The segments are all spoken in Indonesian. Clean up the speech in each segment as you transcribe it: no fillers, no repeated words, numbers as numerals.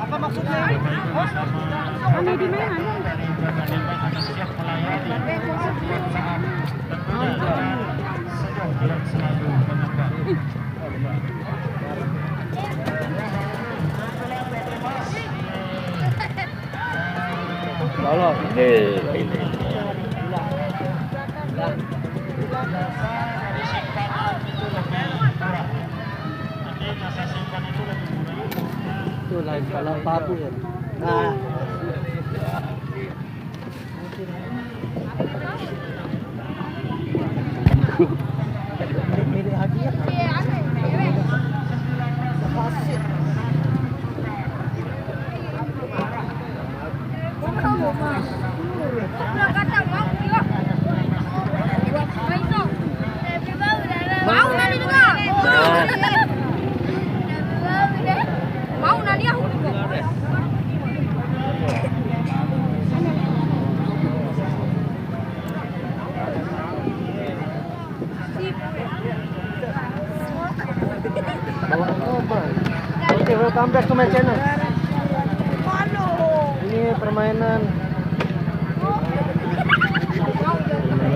Apa maksudnya? Aneh di mana? Lolos. Ini. Itu lain kalau papu ya. Nah. Milih hadiah. Mau nanti juga. Mau nanti aku juga. Oke, welcome back to my channel. Ini permainan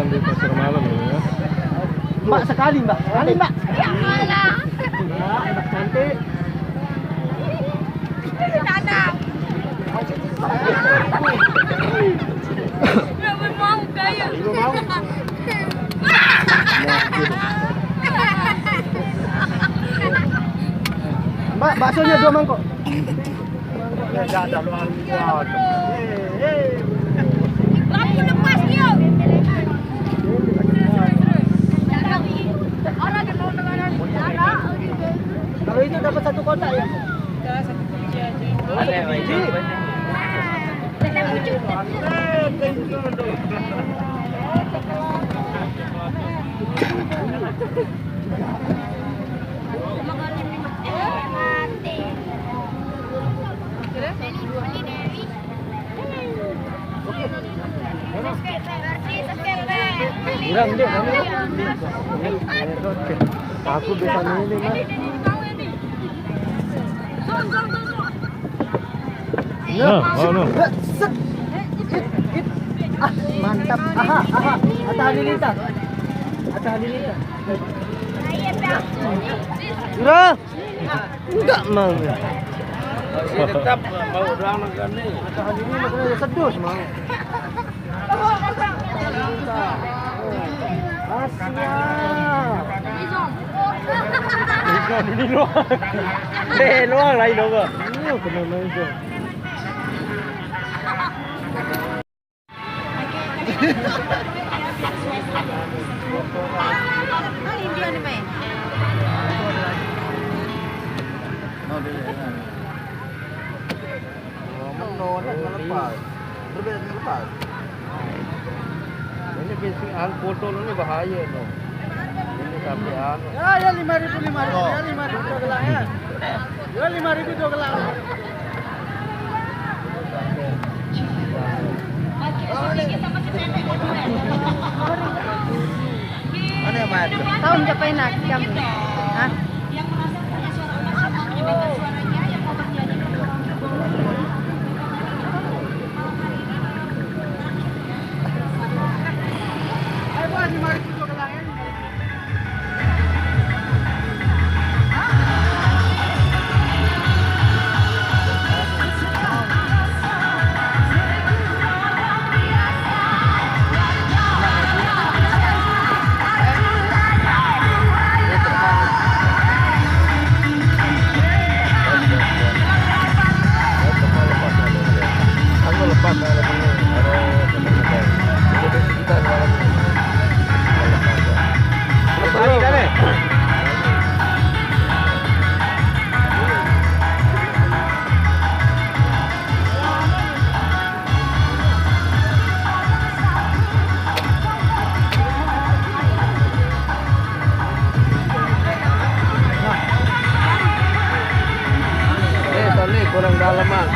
di pasar malam ya. Mbak sekali, Mbak. Sekali, Mbak. Ya malah. Mbak cantik. Nanang. Berapa mau kaya? Mau. Mbak, baksonya 2 mangkok. Mangkoknya ada luar. Lampu lepas dia. Orang yang mau dengaran. Kalau itu dapat 1 kotak ya? Satu biji aja. Ada biji. Kurang deh kamu. Aku bisa milih Mas. No. Set. Ah, mantap. Aha. Atta Halilintar. Kira? Enggak mau. Tetap mau doang makan nih. Atta Halilintar kena sedus mau. Asia. Ini luang. Luang lah ini apa? Kena main tu. India ni main. Melepas. Berbeza melepas. Ini basic foto ni bahaya tu. Ini sampai anu. Ya 5.000 ya 5.000 dua gelang ya. Ya 5.000 dua gelang. Mana yang main? Tahun siapa yang nak kamu? Hah? Ayo buat 5.000 dua gelang ya.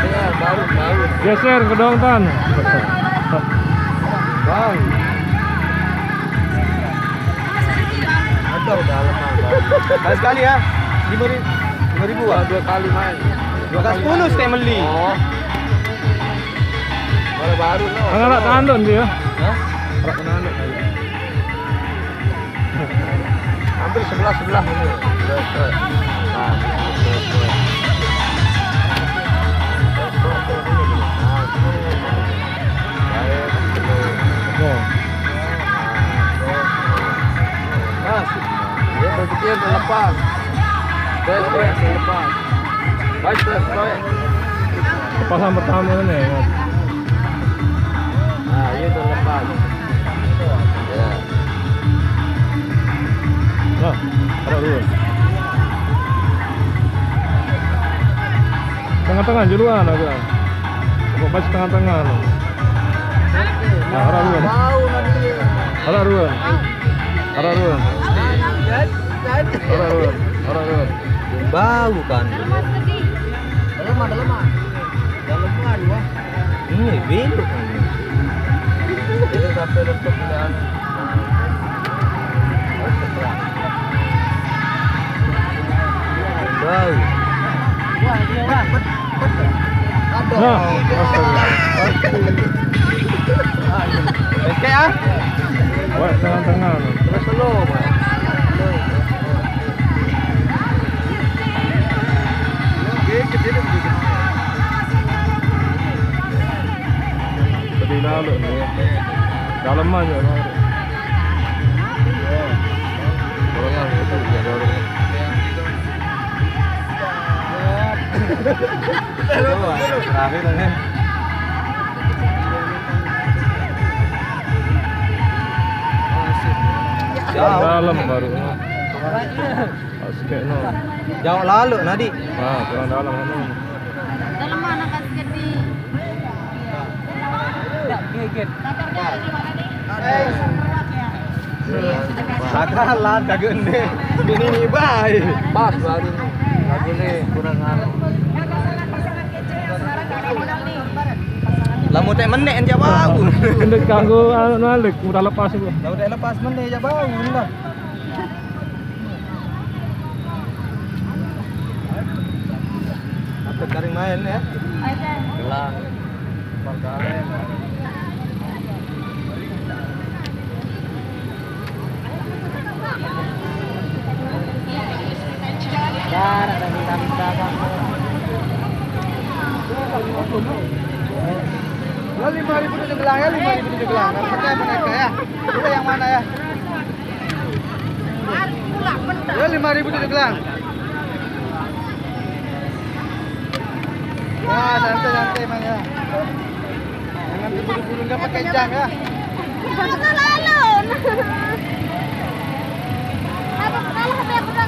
Ya, baru. Geser ke dong Tan. Bang. Ada udah lama. Kali sekali ya. 5.000. 5.000 ah. 2 kali main. 2 kali 10 saya beli. Oh. Baru no. Anak tandon dia. Hah? Anak tandon. Hampir sebelah ini. Nah, Oh. Ya, berpikir lepas. Lepas. Baik. Pasang pertama ini. Nah, iya udah lepas. Ya. Nah, taruh dulu. Tengah-tengah juluan aja. Kok pas tengah-tengah. Nah, taruh dulu. Mau nanti. Taruh dulu. Taruh dulu. Taruh dulu. Bau kan. Lemas tadi. Dalam dua. Ini belok kan. Ini sampai untuk pilihan. Bau. Nah, Oke ya. wah tengah-tengah. Terus slow, Mas. Tadi lalu nih. Dalam aja. Dorongan itu ya dorongan. Terakhir ini. Dalam baru. Basket no. Jauh lalu Nadi. Nah, kurang dalam no. Dalam mana basket di? Tidak geget. Sakalan kagak ende. Ini baik. Pas baru nih. Lagu nih kurang anu. Lamu teh menek aja bau. Kendek kanggo anu nalik udah lepas itu. Ya udah lepas meneh aja bau lah. Apa garing main ya? Gelang. Pangkalen. Dar ada minta-minta kamu. Lo 5.000 tujuh gelang ya, 5.000 tujuh gelang. Pakai mereka ya. Itu yang mana ya? Ya 5.000 tujuh gelang. Nah, santai-santai Mang ya. Jangan terburu-buru nggak pakai jam ya. Masa lalu. Apa kalau HP aku dah?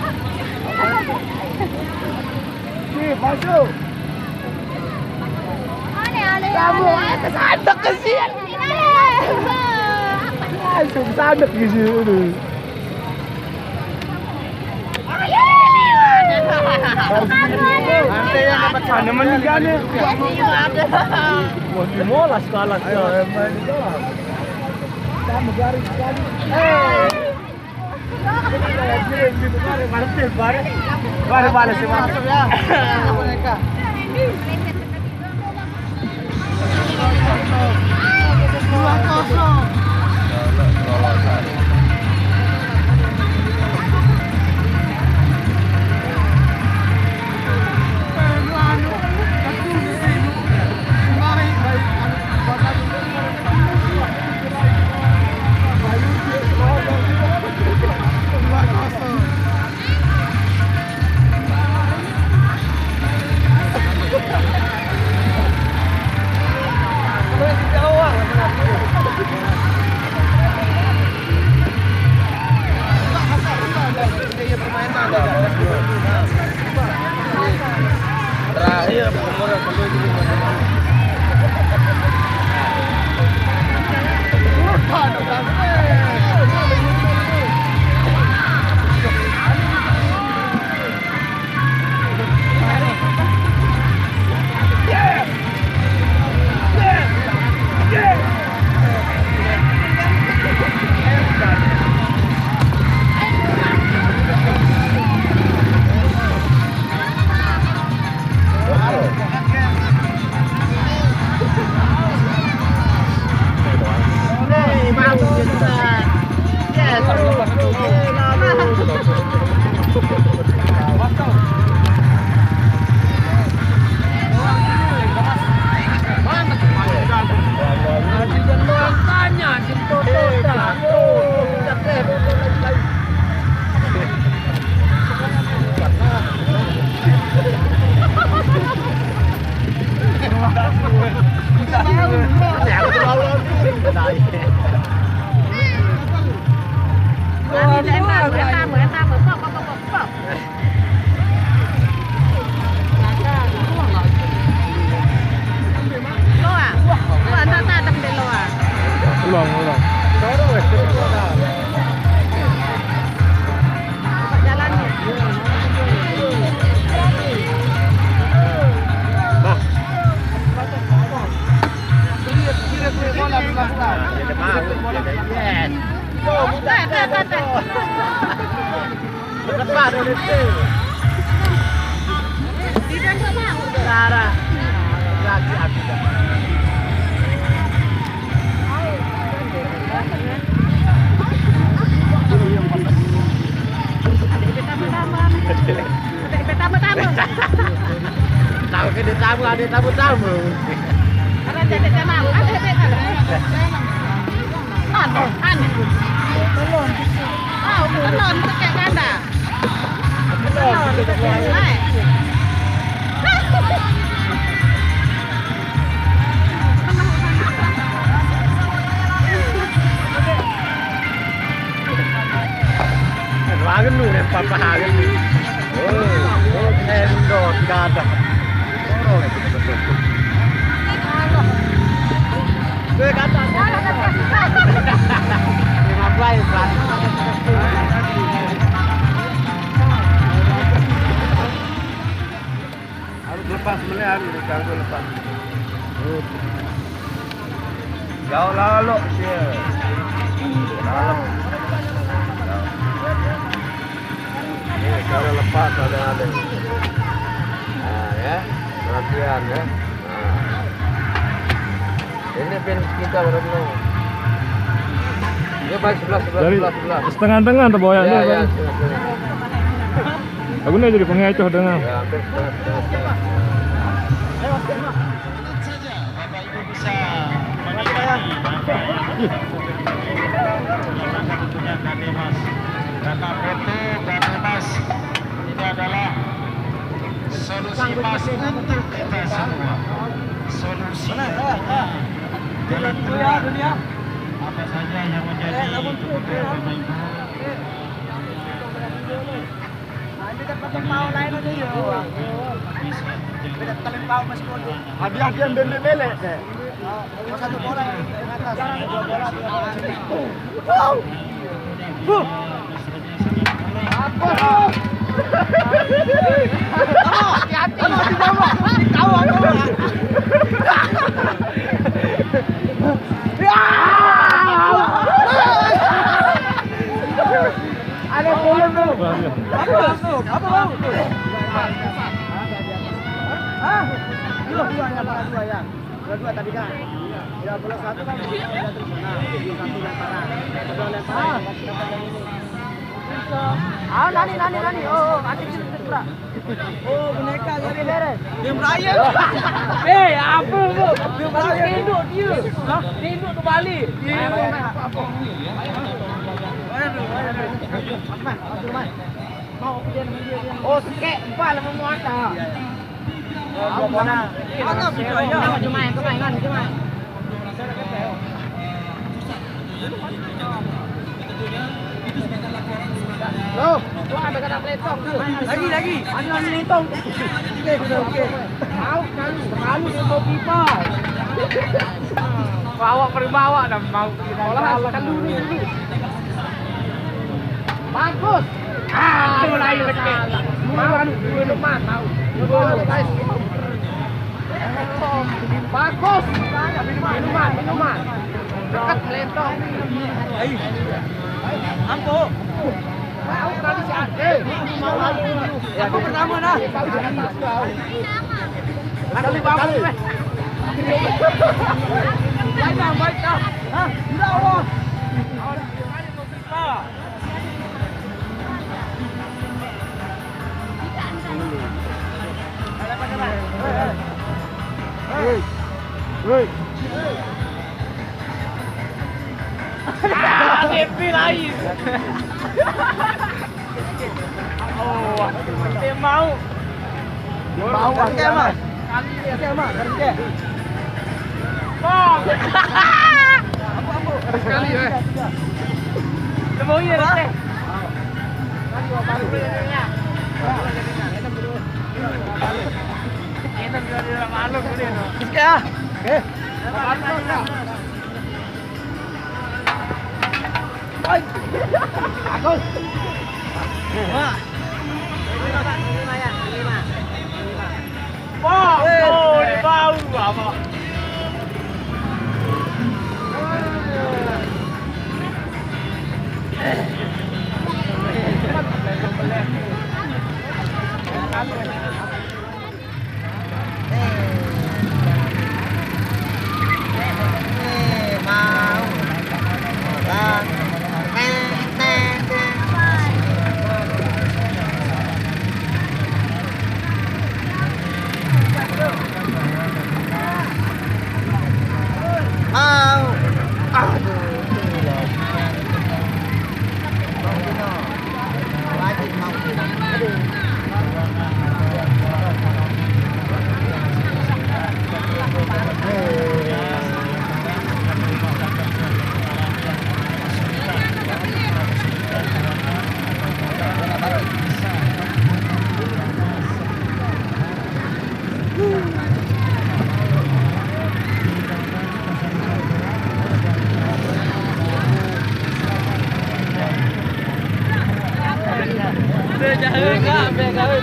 Nih, masuk. Aneh-aneh. Kamu kesadek kesian. Langsung sadek di sini. Nanti yang dapat sana meninggalnya. Wah, dimolas kalah. Ayo, main di dalam. Kamu garis sekali. Bare balas sih Masuk ya. Mereka. Dua kosong. Terakhir umur pertama. Karena jadi tenang, ada belum. Belum kayak ganda. Wagen lu lempar pahagen lu. Oh, endor tidak ada. Oh, betul. Gue kata. Ngapain, Pak? Harus lepas melihat ini kalau lepas. Jauh lalu dia. Dalam. Ini kalau lepas ada. Nah, ya. Perhatian ya. Nah. Ini pin kita baru dulu. Dia balik sebelah. Setengah tengah atau bawah Ya, ya? Aku nih jadi pengecoh dengan. Ya, hampir setengah. Bapak Ibu bisa menikmati tentunya Kademas karena PT Kademas ini adalah solusi pas untuk kita semua. Solusi jalan keluar apa saja yang menjadi kebutuhan Bapak Ibu. Hadiah dan belek. Satu bola yang atas, dua bola di Ada bola tuh. Dua tadi kan. 31 kan udah terus sana. 21 lemparan. Udah lemparan. Nani. Oh, nanti kita. Oh, boneka jadi beres. Dia merayap. Apa lu? Tinduk dia. Tinduk ke Bali. Mau dia dengan dia. Oh, sekek empat lah memuata. Dua bola. Mana percaya? Cuma. Loh, Tuh ada kena peletong tuh. lagi. Ada lintong. Oke. Mau terlalu dia mau pipa. Bawa perbawa dah mau olah kan dulu. Bagus. Itu lain sekek. Mau minuman mau. Bagus. Minuman. Dekat peletong. Ampo. Mau tadi si Ade. Aku pertama dah. Ada 50 weh. Jangan baik dah. Hah? Tidak Allah. Hei. Depi lain. Oh, dia mau. Mau pakai mah. Pakai mah, kerja. Bang. Ampo. Sekali ya. Temu ya teh. Kita biar malu kemudian. Sikit ah. Okey. Oi. Bagus. Wah. Oh, dia bau apa?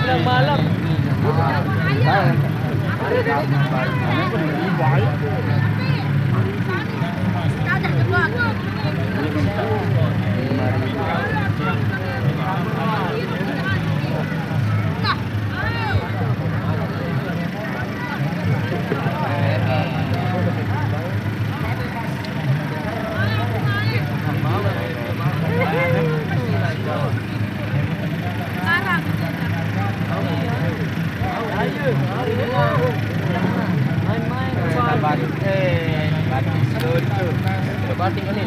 pulang malam. Batik ni.